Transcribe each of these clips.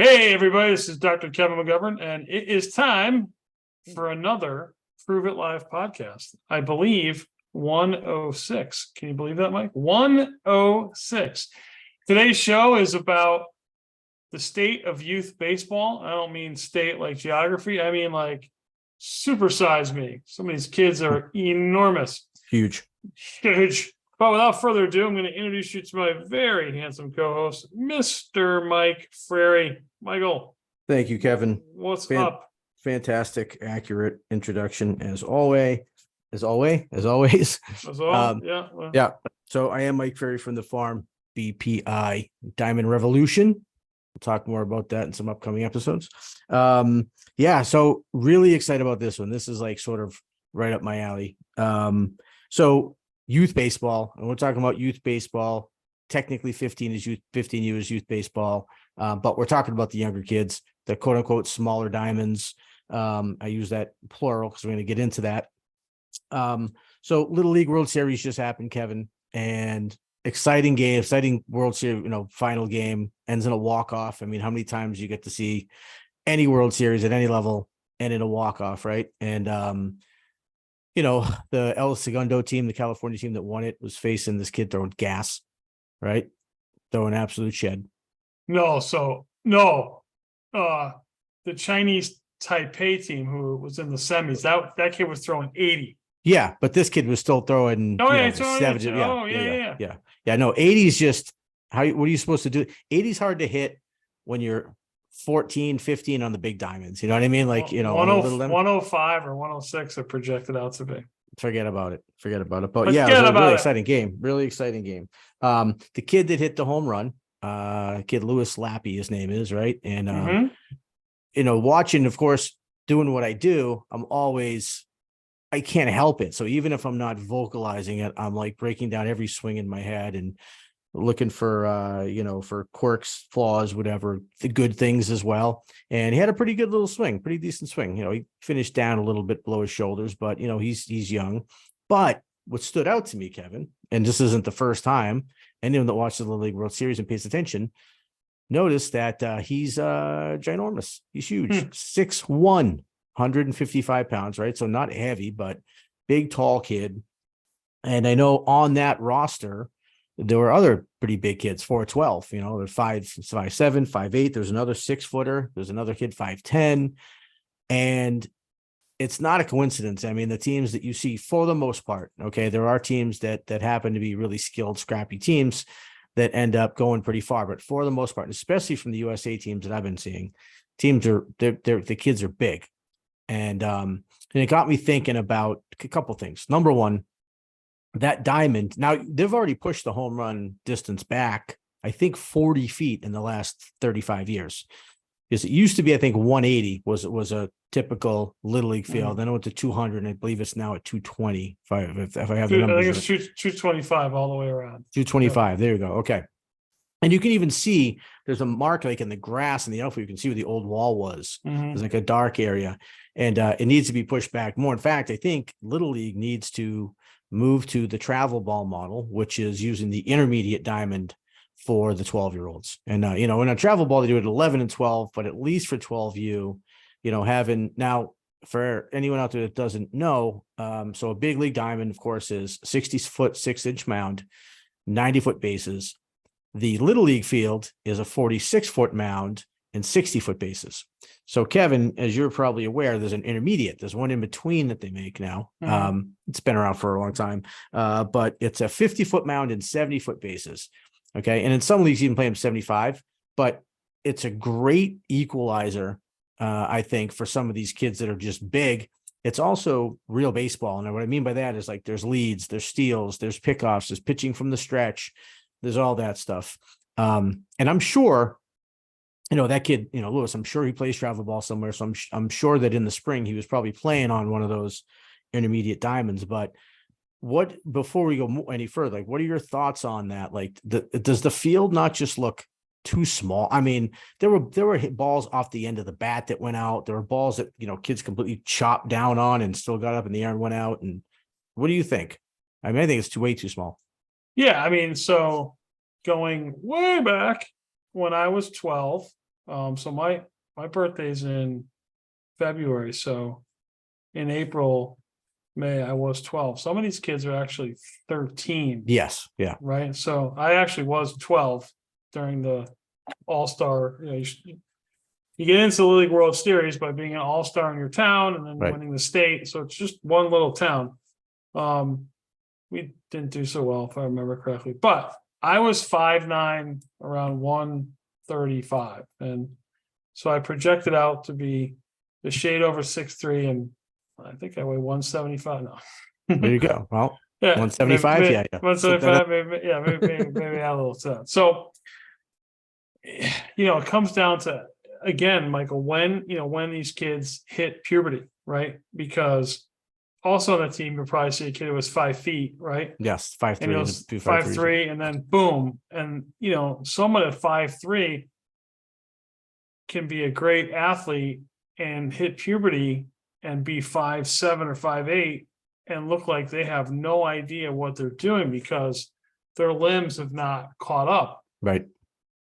Hey, everybody, this is Dr. Kevin McGovern, and it is time for another Prove It Live podcast. I believe 106. Can you believe that, Mike? 106. Today's show is about the state of youth baseball. I don't mean state like geography. I mean like supersize me. Some of these kids are enormous. Huge. But without further ado, I'm going to introduce you to my very handsome co-host, Mr. Mike Frary. Michael. Thank you, Kevin. What's up? Fantastic, accurate introduction as always. Yeah. So I am Mike Frary from the farm, BPI Diamond Revolution. We'll talk more about that in some upcoming episodes. So really excited about this one. This is like sort of right up my alley. So youth baseball, and we're talking about youth baseball. Technically 15 years youth baseball. But we're talking about the younger kids, the quote unquote smaller diamonds. I use that plural because we're going to get into that. So Little League World Series just happened, Kevin, and exciting game, exciting World Series, final game ends in a walk-off. I mean, how many times you get to see any World Series at any level end in a walk-off, right? And, the El Segundo team, the California team that won it, was facing this kid throwing gas, right? Throwing absolute shed. The Chinese Taipei team who was in the semis, that kid was throwing 80. Yeah, but this kid was still throwing. No, 80 is just what are you supposed to do? 80 is hard to hit when you're 14, 15 on the big diamonds. You know what I mean? Like, 105 or 106 are projected out to be. Forget about it. But it was a really exciting game. Really exciting game. The kid that hit the home run, kid Lewis Lappy, his name is, right? And watching, of course, doing what I do, I can't help it. So even if I'm not vocalizing it, I'm like breaking down every swing in my head and looking for for quirks, flaws, whatever, the good things as well. And he had a pretty good little swing, pretty decent swing. He finished down a little bit below his shoulders, but he's young. But what stood out to me, Kevin, and this isn't the first time anyone that watches the Little League World Series and pays attention, notice that he's ginormous. He's huge. 6'1", 155 pounds, right? So not heavy, but big, tall kid. And I know on that roster, there were other pretty big kids, 4'12", they're 5'7", 5'8". There's another 6-footer. There's another kid, 5'10". And it's not a coincidence. I mean, the teams that you see, for the most part, okay, there are teams that happen to be really skilled, scrappy teams that end up going pretty far. But for the most part, especially from the USA teams that I've been seeing, the kids are big. And it got me thinking about a couple things. Number one, that diamond, now they've already pushed the home run distance back, I think 40 feet in the last 35 years. Because it used to be, I think 180 was a typical Little League field. Then it went to 200, and I believe it's now at 220. If I have the numbers. I think it's 225 all the way around. 225. There you go. Okay. And you can even see there's a mark like in the grass in the outfield. You can see where the old wall was. There's like a dark area, and it needs to be pushed back more. In fact, I think Little League needs to move to the travel ball model, which is using the intermediate diamond for the 12-year-olds. And, in a travel ball, they do it at 11 and 12, but at least for 12U, having now for anyone out there that doesn't know, so a big league diamond, of course, is 60-foot, 6-inch mound, 90-foot bases. The Little League field is a 46-foot mound and 60-foot bases. So, Kevin, as you're probably aware, there's an intermediate. There's one in between that they make now. It's been around for a long time, but it's a 50-foot mound and 70-foot bases. Okay, and in some leagues, you can play them 75, but it's a great equalizer, I think, for some of these kids that are just big. It's also real baseball. And what I mean by that is like there's leads, there's steals, there's pickoffs, there's pitching from the stretch. There's all that stuff. And I'm sure, that kid, Lewis, I'm sure he plays travel ball somewhere. So I'm sure that in the spring he was probably playing on one of those intermediate diamonds. But before we go any further, like, what are your thoughts on that? Like, does the field not just look too small? I mean, there were hit balls off the end of the bat that went out. There were balls that, kids completely chopped down on and still got up in the air and went out. And what do you think? I mean, I think it's way too small. Yeah, I mean, so going way back when I was 12, So my birthday's in February, so in April, May, I was 12. Some of these kids are actually 13. Yes. Yeah. Right. So I actually was 12 during the All-Star. You get into the League World Series by being an all-star in your town and then winning the state. So it's just one little town. We didn't do so well, if I remember correctly, but I was 5'9", around 135. And so I projected out to be the shade over 6'3", and I think I weigh 175 now. There you go. Well, yeah, 175. Maybe, yeah. 175, maybe add a little to that. So, it comes down to, again, Michael, when these kids hit puberty, right? Because also on the team, you'll probably see a kid who was 5 feet, right? Yes, 5'3", and 5'3", and then boom, and someone at 5'3" can be a great athlete and hit puberty and be 5'7" or 5'8" and look like they have no idea what they're doing because their limbs have not caught up. Right.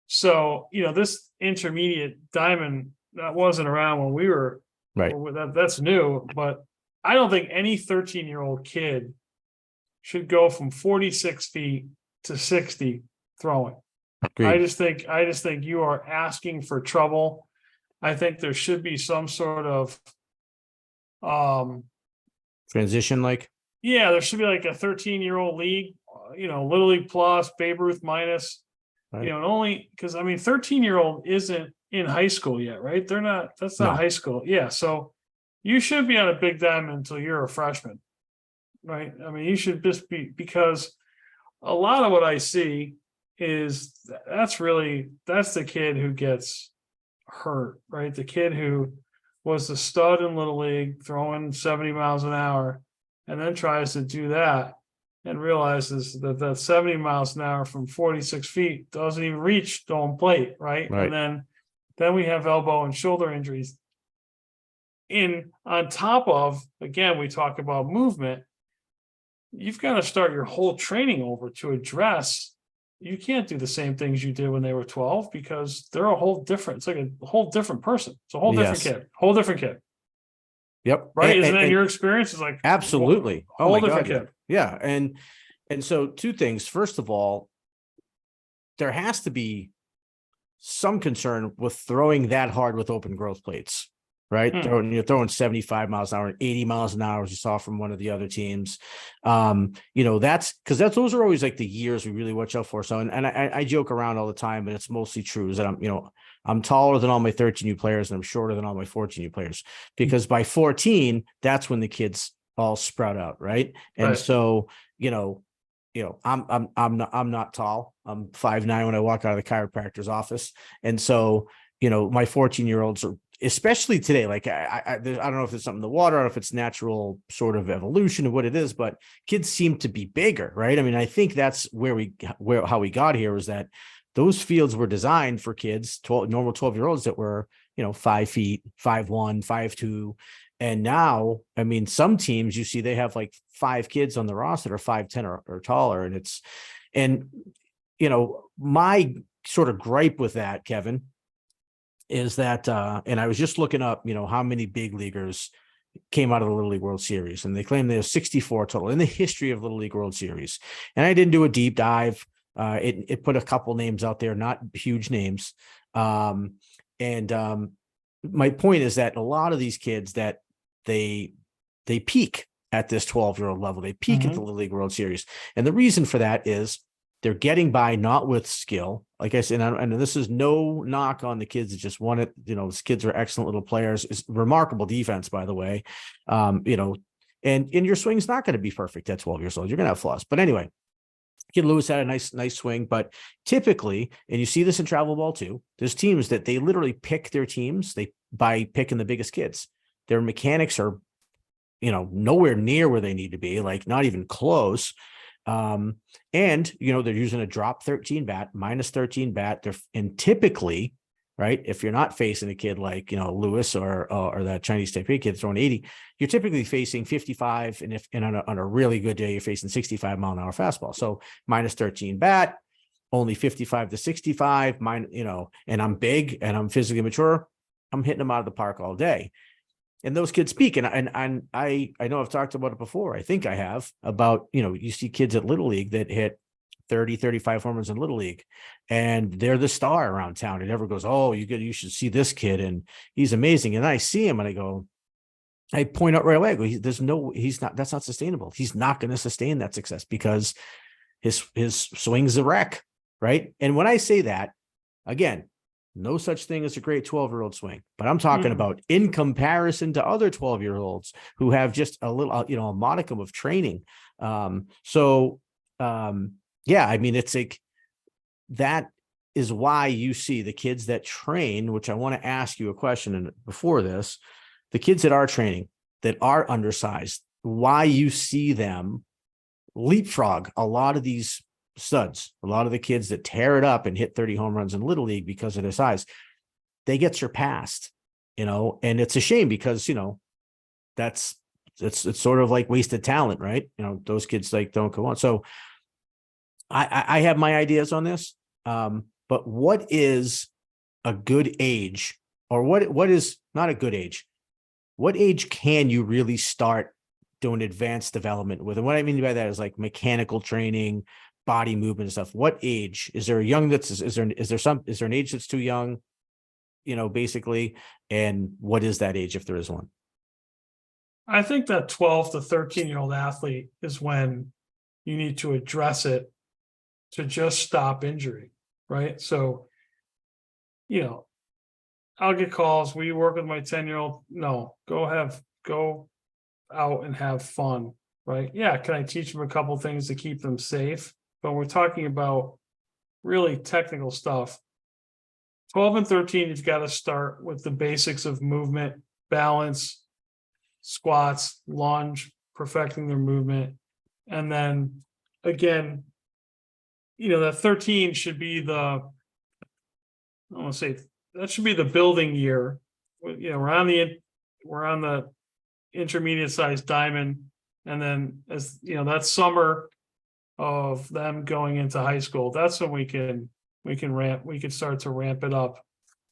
So, this intermediate diamond that wasn't around when we were right. That's new, but I don't think any 13-year-old kid should go from 46 feet to 60 throwing. Agreed. I just think you are asking for trouble. I think there should be some sort of transition, there should be like a 13-year-old league, Little League plus, Babe Ruth minus, right. And only because 13-year-old isn't in high school yet, right? That's not high school. Yeah. So you should be on a big diamond until you're a freshman, right? You should just be, because a lot of what I see is that's the kid who gets hurt, right? The kid who was the stud in Little League throwing 70 miles an hour and then tries to do that and realizes that 70 miles an hour from 46 feet doesn't even reach home plate, right? And then we have elbow and shoulder injuries. On top of, again, we talk about movement, you've got to start your whole training over to address. You can't do the same things you did when they were 12 because they're a whole different, it's like a whole different person. It's a whole different kid. Yep. Right. Isn't that your experience? It's like absolutely. Whole different kid. Yeah. And so two things. First of all, there has to be some concern with throwing that hard with open growth plates. Right. You're throwing 75 miles an hour and 80 miles an hour, as you saw from one of the other teams. That's because those are always like the years we really watch out for. So, and I joke around all the time, but it's mostly true is that I'm taller than all my 13U players and I'm shorter than all my 14U players because by 14, that's when the kids all sprout out. Right. And so, I'm not tall. I'm 5'9" when I walk out of the chiropractor's office. And so, my 14-year-olds are, especially today, I don't know if it's something in the water, I don't know if it's natural sort of evolution of what it is, but kids seem to be bigger, right? I think that's how we got here was that those fields were designed for kids, normal 12-year-olds that were, 5 feet, 5'1", 5'2". And now, some teams you see they have like 5 kids on the roster that are 5'10" or taller. And my sort of gripe with that, Kevin, is that, and I was just looking up, how many big leaguers came out of the Little League World Series, and they claim there's 64 total in the history of Little League World Series. And I didn't do a deep dive. It put a couple names out there, not huge names. My point is that a lot of these kids that they peak at this 12-year-old level, they peak at the Little League World Series. And the reason for that is they're getting by not with skill. Like I said, and this is no knock on the kids that just won it. These kids are excellent little players. It's remarkable defense, by the way. And your swing's not going to be perfect at 12 years old. You're going to have flaws. But anyway, Kid Lewis had a nice swing. But typically, and you see this in travel ball too, there's teams that they literally pick their teams by picking the biggest kids. Their mechanics are, nowhere near where they need to be, like not even close. And they're using a drop 13 bat, minus 13 bat. And typically, right, if you're not facing a kid like Lewis or that Chinese Taipei kid throwing 80, you're typically facing 55, and on a really good day you're facing 65 mile an hour fastball. So minus 13 bat, only 55 to 65, mine, and I'm big and I'm physically mature, I'm hitting them out of the park all day. And those kids speak. And I know I've talked about it before. I think I have about, you see kids at Little League that hit 30, 35 home runs in Little League, and they're the star around town. It never goes, oh, you should see this kid, and he's amazing. And I see him and I point out right away, I go, he's not, that's not sustainable. He's not going to sustain that success because his swing's a wreck. Right. And when I say that, again, no such thing as a great 12-year-old swing, but I'm talking about in comparison to other 12-year-olds who have just a little, a modicum of training. Yeah, I mean, it's like, that is why you see the kids that train, which I want to ask you a question before this, the kids that are training, that are undersized, why you see them leapfrog a lot of these studs, a lot of the kids that tear it up and hit 30 home runs in Little League because of their size, they get surpassed, and it's a shame because, it's sort of like wasted talent, right? Those kids don't go on. So I have my ideas on this. But what is a good age, or what is not a good age? What age can you really start doing advanced development with? And what I mean by that is like mechanical training, body movement and stuff. What age is there? Is there an age that's too young, basically? And what is that age if there is one? I think that 12 to 13-year-old athlete is when you need to address it to just stop injury, right? So, I'll get calls. Will you work with my 10-year-old? No, go out and have fun, right? Yeah, can I teach them a couple things to keep them safe? But we're talking about really technical stuff. 12 and 13, you've got to start with the basics of movement, balance, squats, lunge, perfecting their movement. And then again, that 13 should be that should be the building year. We're on the intermediate sized diamond. And then as that summer of them going into high school, that's when we can start to ramp it up,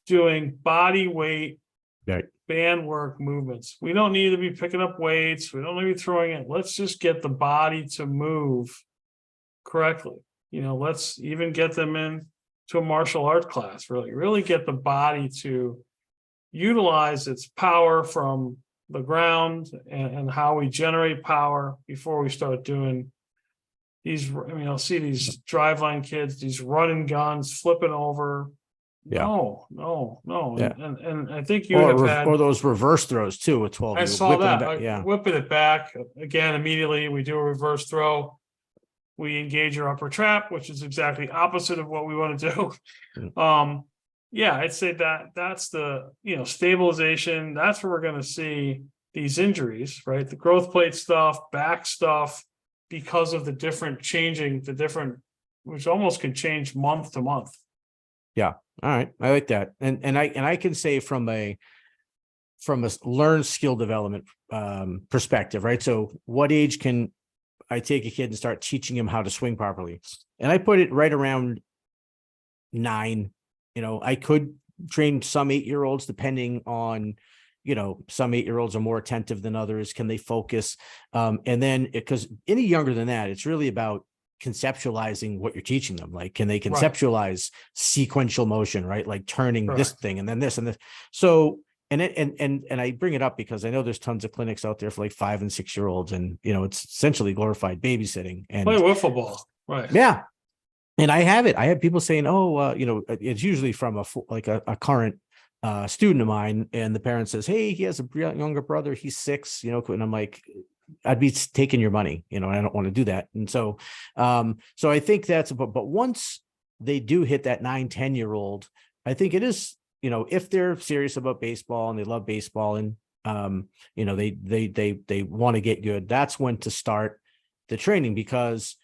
doing body weight, right, band work movements. We don't need to be picking up weights. We don't need to be throwing it. Let's just get the body to move correctly. Let's even get them in to a martial art class, really get the body to utilize its power from the ground and how we generate power before we start doing these. I'll see these driveline kids, these running guns, flipping over. Yeah. No. Yeah. And I think or those reverse throws too with 12. I saw that. Whipping it back again immediately. We do a reverse throw. We engage your upper trap, which is exactly opposite of what we want to do. I'd say that's the stabilization. That's where we're going to see these injuries, right? The growth plate stuff, back stuff, because of which almost can change month to month. Yeah. All right. I like that. And I can say from a learned skill development perspective, right? So what age can I take a kid and start teaching him how to swing properly? And I put it right around 9. I could train some 8-year-olds depending on, some 8-year-olds are more attentive than others. Can they focus? And then because any younger than that, it's really about conceptualizing what you're teaching them. Like, can they conceptualize sequential motion, right? Like turning this thing and then this and this. So, and I bring it up because I know there's tons of clinics out there for like 5 and 6-year-olds, and it's essentially glorified babysitting and play wiffle ball, right? Yeah, and I have people saying, "Oh, it's usually from a current student of mine," and the parent says, "Hey, he has a younger brother. He's 6, and I'm like, I'd be taking your money, and I don't want to do that." And so, so I think but once they do hit that 9, 10-year-old, I think it is. If they're serious about baseball and they love baseball and, they want to get good, that's when to start the training. Because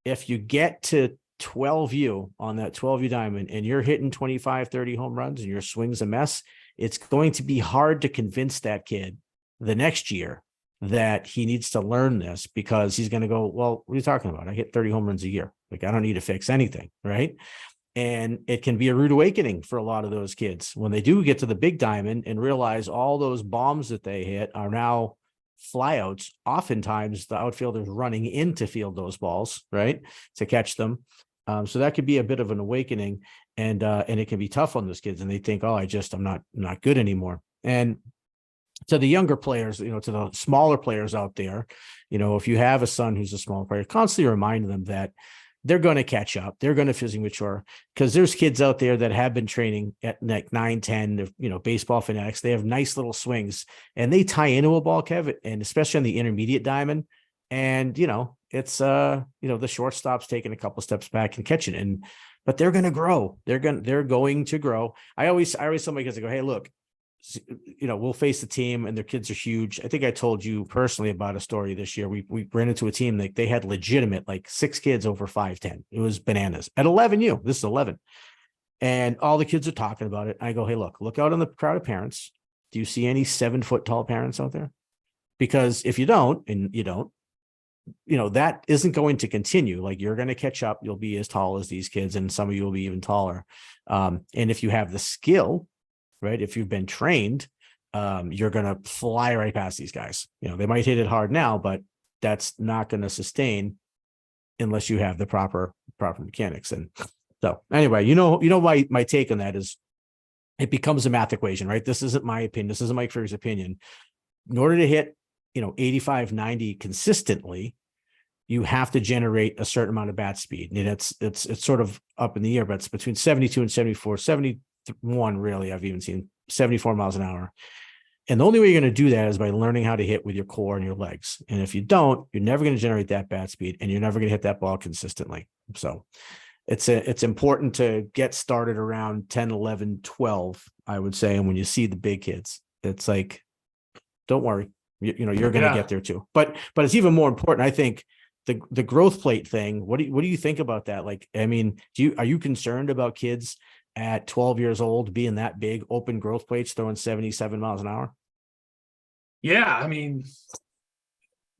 if you get to 12U on that 12U diamond and you're hitting 25, 30 home runs and your swing's a mess, it's going to be hard to convince that kid the next year that he needs to learn this, because he's going to go, well, what are you talking about? I hit 30 home runs a year. Like, I don't need to fix anything. Right. And it can be a rude awakening for a lot of those kids when they do get to the big diamond and realize all those bombs that they hit are now flyouts. Oftentimes the outfielder's running in to field those balls, right, to catch them. So that could be a bit of an awakening, and it can be tough on those kids. And they think, oh, I'm not good anymore. And to the younger players, to the smaller players out there, if you have a son who's a small player, constantly remind them that they're going to catch up. They're going to physically mature, because there's kids out there that have been training at like 9, 10, baseball fanatics. They have nice little swings and they tie into a ball, Kevin, and especially on the intermediate diamond. And, it's, the shortstop's taking a couple steps back and catching it. But they're going to grow. They're going to grow. I always tell my kids, I go, hey, look, we'll face the team and their kids are huge. I think I told you personally about a story this year. We ran into a team, like they had legitimate, like 6 kids over 5'10". It was bananas at 11U. This is 11. And all the kids are talking about it. I go, hey, look out in the crowd of parents. Do you see any 7-foot tall parents out there? Because if you don't, that isn't going to continue. Like, you're going to catch up. You'll be as tall as these kids, and some of you will be even taller. And if you have the skill, right, if you've been trained, you're going to fly right past these guys. They might hit it hard now, but that's not going to sustain unless you have the proper mechanics. And so anyway, my take on that is it becomes a math equation, right? This isn't my opinion. This isn't Mike Ferry's opinion. In order to hit, 85, 90 consistently, you have to generate a certain amount of bat speed. And it's sort of up in the air, but it's between 72 and 74, 71, really. I've even seen 74 miles an hour. And the only way you're going to do that is by learning how to hit with your core and your legs. And if you don't, you're never going to generate that bat speed, and you're never going to hit that ball consistently. So it's important to get started around 10, 11, 12, I would say. And when you see the big kids, it's like, don't worry, you're going to get there too. But it's even more important, I think, the growth plate thing. What do you think about that? Like, I mean, are you concerned about kids at 12 years old being that big, open growth plates, throwing 77 miles an hour? Yeah, I mean,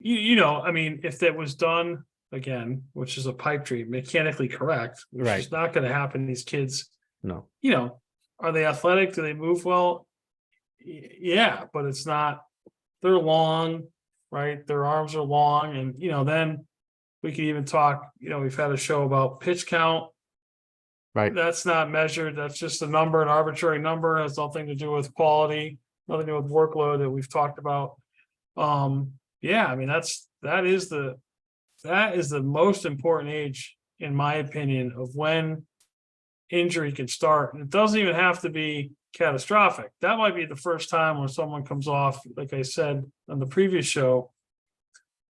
if that was done again, which is a pipe dream, mechanically correct, which right, is not going to happen. These kids, no, are they athletic? Do they move well? Yeah, but it's not. They're long, right? Their arms are long, and then we could even talk. We've had a show about pitch count. Right. That's not measured. That's just a number, an arbitrary number. It has nothing to do with quality, nothing to do with workload that we've talked about. Yeah, I mean, that is the most important age, in my opinion, of when injury can start. And it doesn't even have to be catastrophic. That might be the first time when someone comes off, like I said on the previous show,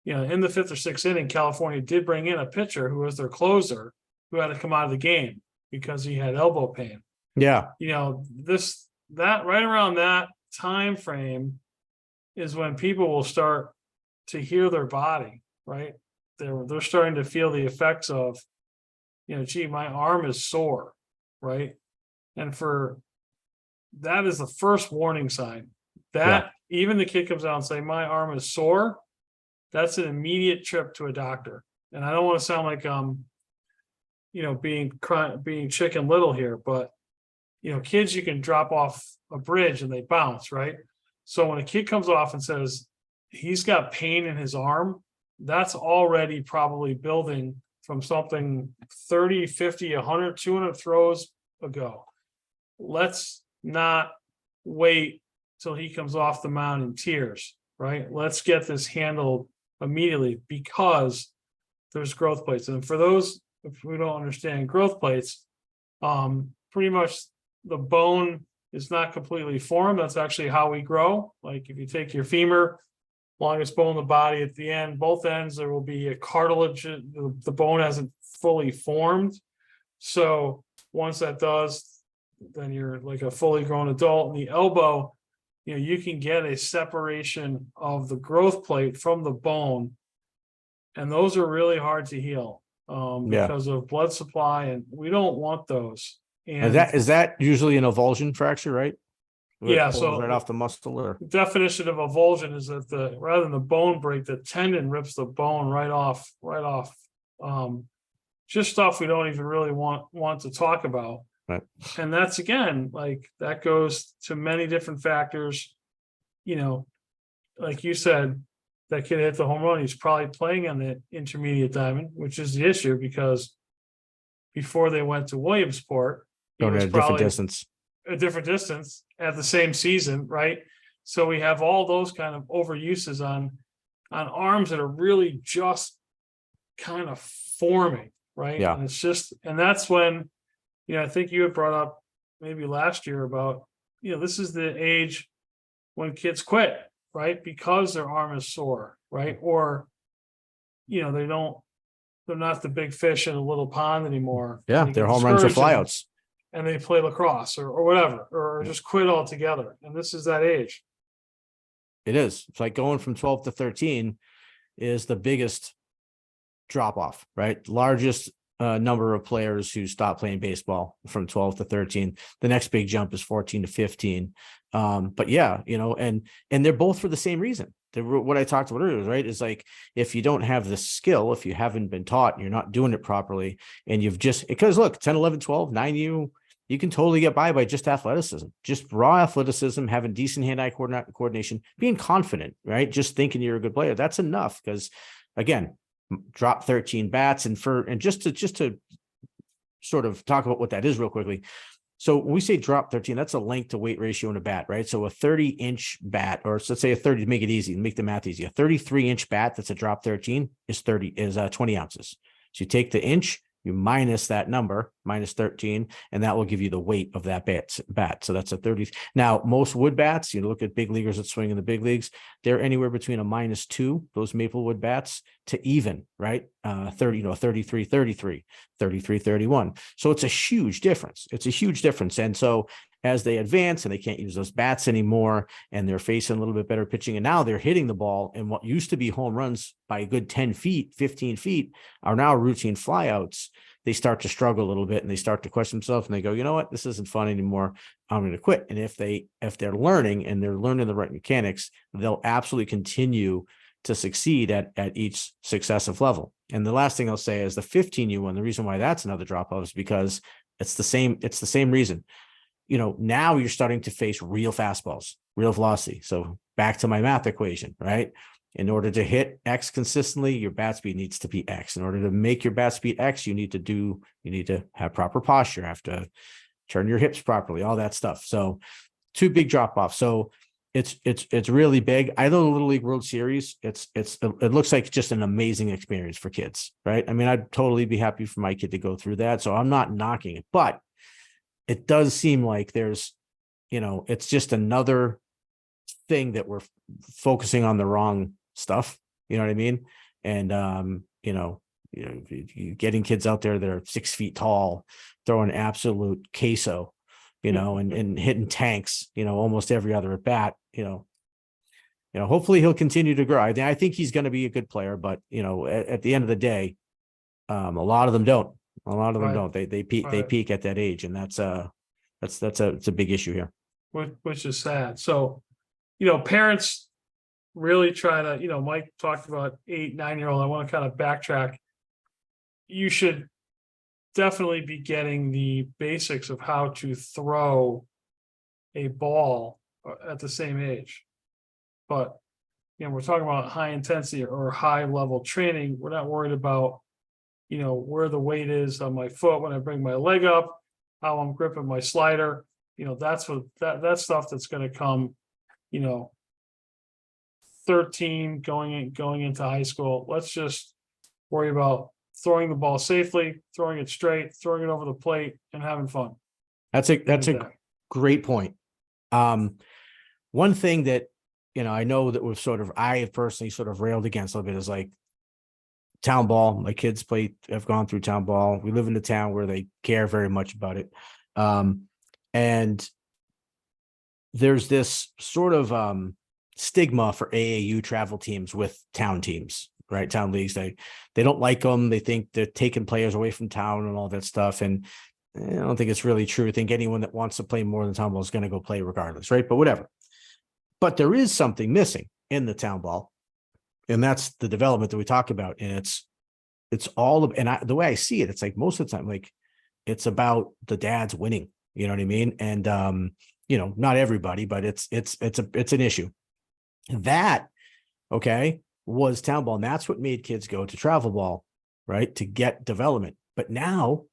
in the 5th or 6th inning, California did bring in a pitcher who was their closer, who had to come out of the game because he had elbow pain. Yeah. That right around that time frame is when people will start to hear their body, right? They're starting to feel the effects of, gee, my arm is sore, right? And that is the first warning sign. That even the kid comes out and say, my arm is sore, that's an immediate trip to a doctor. And I don't want to sound like being Chicken Little here, but kids, you can drop off a bridge and they bounce, right? So when a kid comes off and says he's got pain in his arm, that's already probably building from something 30, 50, 100, 200 throws ago. Let's not wait till he comes off the mound in tears, right? Let's get this handled immediately, because there's growth plates. And for those, if we don't understand growth plates, pretty much the bone is not completely formed. That's actually how we grow. Like if you take your femur, longest bone in the body, at the end, both ends, there will be a cartilage. The bone hasn't fully formed. So once that does, then you're like a fully grown adult. In the elbow, you can get a separation of the growth plate from the bone. And those are really hard to heal because of blood supply. And we don't want those. And is that usually an avulsion fracture, right? Yeah, pulls so right off the muscle. Or the definition of avulsion is that rather than the bone break, the tendon rips the bone right off. Just stuff we don't even really want to talk about. right. And that's, again, like, that goes to many different factors. Like you said, that kid hit the home run. He's probably playing on the intermediate diamond, which is the issue, because before they went to Williamsport, he Going was at a different probably distance. a different distance at the same season, right? So we have all those kind of overuses on arms that are really just kind of forming, right? Yeah. And it's just, and that's when, I think you had brought up maybe last year about, this is the age when kids quit, right? Because their arm is sore, right? Or, they're not the big fish in a little pond anymore. Yeah, They their get home runs are discouraged flyouts. and they play lacrosse or whatever, or just quit altogether. And this is that age. It is. It's like going from 12 to 13 is the biggest drop off, right? Largest number of players who stop playing baseball from 12 to 13. The next big jump is 14 to 15. But yeah, and they're both for the same reason. What I talked about earlier, right, is like, if you don't have the skill, if you haven't been taught and you're not doing it properly, and you've just, because look, 10, 11, 12, 9, you can totally get by just athleticism, just raw athleticism, having decent hand-eye coordination, being confident, right? Just thinking you're a good player. That's enough, because again, drop 13 bats, and just to sort of talk about what that is real quickly. So when we say drop 13, that's a length to weight ratio in a bat, right? So a 30-inch bat, or let's say a 30, to make it easy, make the math easy, a 33-inch bat that's a drop 13 is 20 ounces. So you take the inch, you minus that number, minus 13, and that will give you the weight of that bat. So that's a 30. Now, most wood bats, look at big leaguers that swing in the big leagues, they're anywhere between a -2, those maple wood bats, to even, right? 33, 33, 33, 31. So it's a huge difference. And so as they advance and they can't use those bats anymore, and they're facing a little bit better pitching, and now they're hitting the ball, and what used to be home runs by a good 10 feet, 15 feet are now routine flyouts. They start to struggle a little bit, and they start to question themselves, and they go, you know what, this isn't fun anymore. I'm going to quit. And if they're learning, and they're learning the right mechanics, they'll absolutely continue to succeed at each successive level. And the last thing I'll say is the 15U one. The reason why that's another drop off is because it's the same reason. Now you're starting to face real fastballs, real velocity. So back to my math equation, right? In order to hit X consistently, your bat speed needs to be X. In order to make your bat speed X, you need to have proper posture, have to turn your hips properly, all that stuff. So 2 big drop offs. So it's really big. I know the Little League World Series, it looks like just an amazing experience for kids, right? I mean, I'd totally be happy for my kid to go through that. So I'm not knocking it, but it does seem like there's, it's just another thing that we're focusing on the wrong stuff. You know what I mean? And, getting kids out there that are 6 feet tall, throwing absolute queso, and hitting tanks, almost every other at bat, hopefully he'll continue to grow. I think he's going to be a good player, but, at the end of the day, a lot of them don't. A lot of them don't. They peak at that age, and it's a big issue here. Which is sad. So, parents really try to, Mike talked about 8, 9-year-old. I want to kind of backtrack. You should definitely be getting the basics of how to throw a ball at the same age. But, we're talking about high intensity or high level training. We're not worried about, where the weight is on my foot when I bring my leg up, how I'm gripping my slider. That's what that stuff that's going to come, 13 going into high school. Let's just worry about throwing the ball safely, throwing it straight, throwing it over the plate, and having fun. That's a great point. One thing that, I know that I have personally sort of railed against a little bit is like town ball. My kids have gone through town ball. We live in a town where they care very much about it. And there's this sort of stigma for AAU travel teams with town teams, right? Town leagues. They don't like them. They think they're taking players away from town and all that stuff. And I don't think it's really true. I think anyone that wants to play more than town ball is going to go play regardless, right? But whatever. But there is something missing in the town ball, and that's the development that we talk about. And it's all of, and the way I see it, it's like most of the time, like it's about the dads winning. You know what I mean? And not everybody, but it's an issue. That, okay, was town ball, and that's what made kids go to travel ball, right? To get development. But now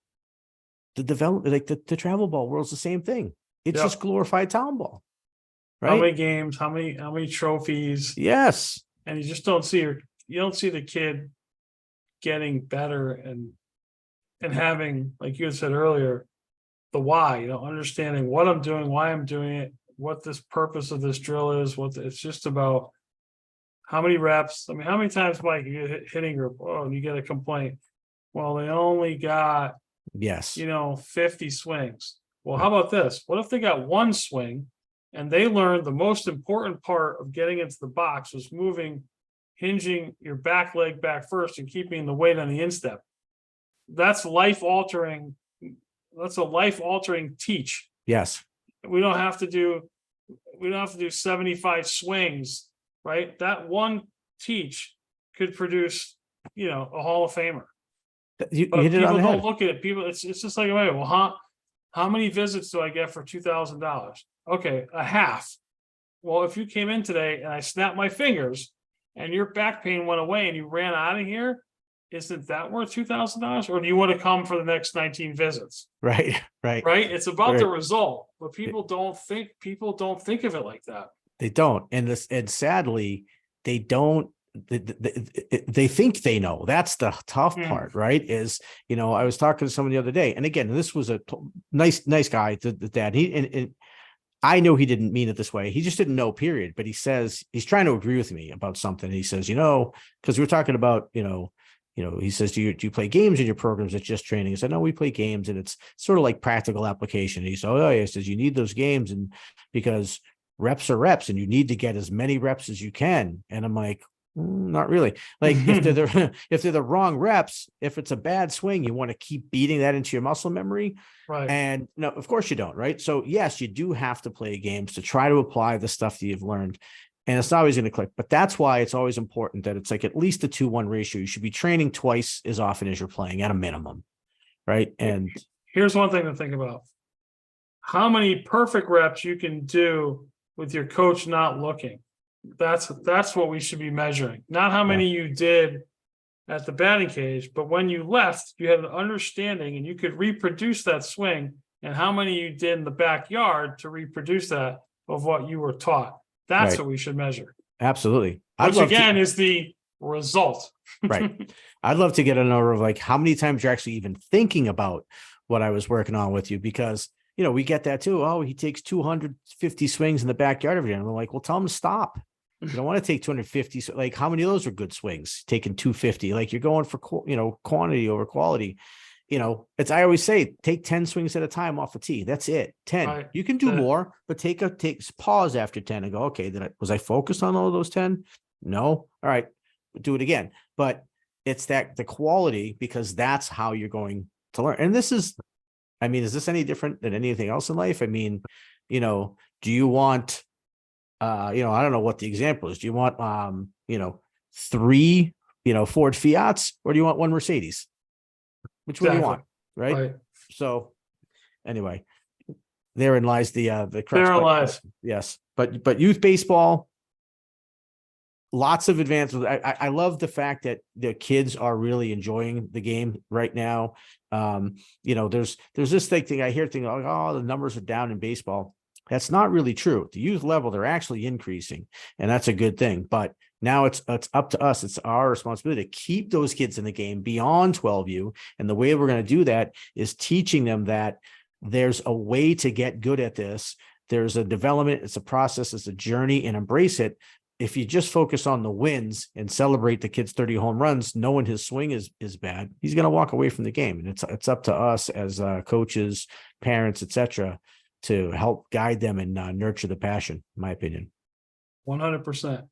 the development, like the travel ball world's the same thing. It's just glorified town ball. Right? How many games, how many trophies? Yes. And you just don't see the kid getting better and having, like you had said earlier, the why, understanding what I'm doing, why I'm doing it, what this purpose of this drill is, it's just about how many reps. I mean, how many times, Mike, you get hitting group, and you get a complaint. Well, they only got 50 swings. Well, how about this? What if they got one swing and they learned the most important part of getting into the box was hinging your back leg back first and keeping the weight on the instep? That's life altering. That's a life altering teach. Yes. We don't have to do 75 swings, right? That one teach could produce, a Hall of Famer. You But hit it people on the don't head. look at it. People, it's just like, wait, well, how many visits do I get for $2,000? Okay, a half. Well, if you came in today and I snapped my fingers and your back pain went away and you ran out of here, isn't that worth $2,000? Or do you want to come for the next 19 visits? Right. It's about the result, but people don't think of it like that. They don't. And sadly, they don't. They think they know. That's the tough part, right? Is, I was talking to someone the other day, and again, this was a nice guy, the dad. And I know he didn't mean it this way. He just didn't know, period. But he says he's trying to agree with me about something. He says, because we're talking about, he says, do you play games in your programs? It's just training. I said, no, we play games, and it's sort of like practical application. And he said, oh yeah, he says you need those games, and because reps are reps, and you need to get as many reps as you can. And I'm like, not really. Like if they're the wrong reps, if it's a bad swing, you want to keep beating that into your muscle memory. Right. And no, of course you don't. Right. So yes, you do have to play games to try to apply the stuff that you've learned. And it's not always going to click, but that's why it's always important that it's like at least a 2-1 ratio. You should be training twice as often as you're playing at a minimum. Right. And here's one thing to think about: how many perfect reps you can do with your coach not looking. That's what we should be measuring. Not how many you did at the batting cage, but when you left, you had an understanding and you could reproduce that swing, and how many you did in the backyard to reproduce that of what you were taught. That's what we should measure. Absolutely. Which again is the result. Right. I'd love to get a number of like how many times you're actually even thinking about what I was working on with you, because we get that too. Oh, he takes 250 swings in the backyard every day. And we're like, well, tell him to stop. You don't want to take 250. So like, how many of those are good swings? Taking 250, like you're going for, quantity over quality. I always say, take 10 swings at a time off the tee. That's it. 10. Right. You can do more, but take pause after 10 and go, okay, was I focused on all of those 10? No. All right. Do it again. But it's the quality, because that's how you're going to learn. And is this any different than anything else in life? I mean, do you want, I don't know what the example is. Do you want, 3, Ford Fiats, or do you want 1 Mercedes? Which one do you want? Right. So anyway, therein lies the crux. Therein lies. Yes. But youth baseball, lots of advances. I love the fact that the kids are really enjoying the game right now. There's this thing I hear like, oh, the numbers are down in baseball. That's not really true. At the youth level, they're actually increasing, and that's a good thing. But now it's up to us. It's our responsibility to keep those kids in the game beyond 12U. And the way we're going to do that is teaching them that there's a way to get good at this. There's a development. It's a process. It's a journey, and embrace it. If you just focus on the wins and celebrate the kid's 30 home runs, knowing his swing is bad, he's going to walk away from the game. And it's up to us as coaches, parents, etc., to help guide them and nurture the passion, in my opinion. 100%.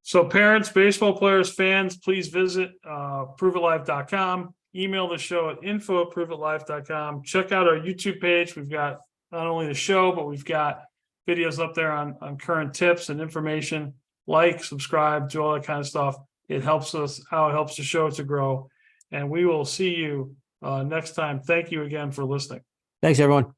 So parents, baseball players, fans, please visit proveitlive.com. email the show at info@proveitlife.com. Check out our YouTube page. We've got not only the show, but we've got videos up there on current tips and information. Like, subscribe, do all that kind of stuff. It helps us out, it helps the show to grow. And we will see you next time. Thank you again for listening. Thanks, everyone.